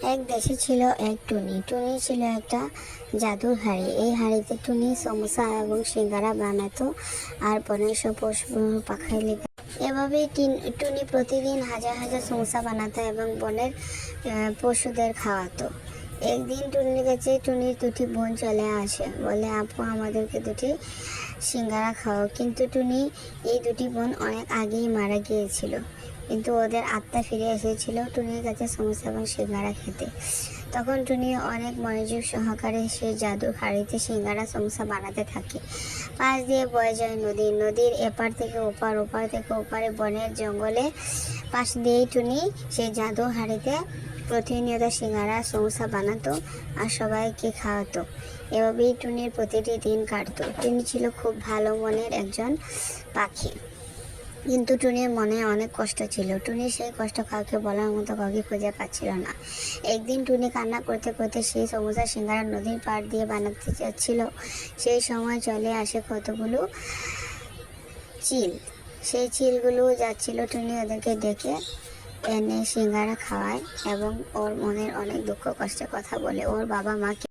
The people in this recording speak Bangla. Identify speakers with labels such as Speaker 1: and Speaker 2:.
Speaker 1: এক দেশে ছিল এক টুনি। টুনি ছিল একটা জাদুর হাঁড়ি। এই হাঁড়িতে টুনি সমোসা এবং সিঙ্গারা বানাতো আর বনের সব পশু পাখায় লেগে এভাবেই টুনি প্রতিদিন হাজার হাজার সমোসা বানাতো এবং বনের পশুদের খাওয়াতো। একদিন টুনির কাছে টুনির দুটি বোন চলে আসে, বলে, আপু, আমাদেরকে দুটি সিঙ্গারা খাও। কিন্তু টুনি এই দুটি বোন অনেক আগেই মারা গিয়েছিল, কিন্তু ওদের আত্মা ফিরে এসেছিল টুনির কাছে সমোসা এবং সিঙ্গারা খেতে। তখন টুনি অনেক মনোযোগ সহকারে সেই জাদুর হাঁড়িতে সিঙ্গারা সমোসা বানাতে থাকে। পাশ দিয়ে বয়ে যায় নদী, নদীর এপার থেকে ওপার, ওপার থেকে ওপারে, বনের জঙ্গলে পাশ দিয়েই টুনি সেই জাদুর হাঁড়িতে প্রতিনিয়ত সিঙ্গারা সমোসা বানাতো আর সবাইকে খাওয়াতো। এভাবেই টুনির প্রতিটি দিন কাটতো। টুনি ছিল খুব ভালো মনের একজন পাখি, কিন্তু টুনির মনে অনেক কষ্ট ছিল। টুনি সেই কষ্ট কাউকে বলার মতো কাউকে খুঁজে পাচ্ছিল না। একদিন টুনি কান্না করতে করতে সেই সমুদ্র সিঙ্গারা নদীর পাড় দিয়ে বানাতে যাচ্ছিল। সেই সময় চলে আসে কতগুলো চিল। সেই চিলগুলো যাচ্ছিল, টুনি ওদেরকে ডেকে এনে সিঙ্গারা খাওয়ায় এবং ওর মনের অনেক দুঃখ কষ্টের কথা বলে ওর বাবা মাকে।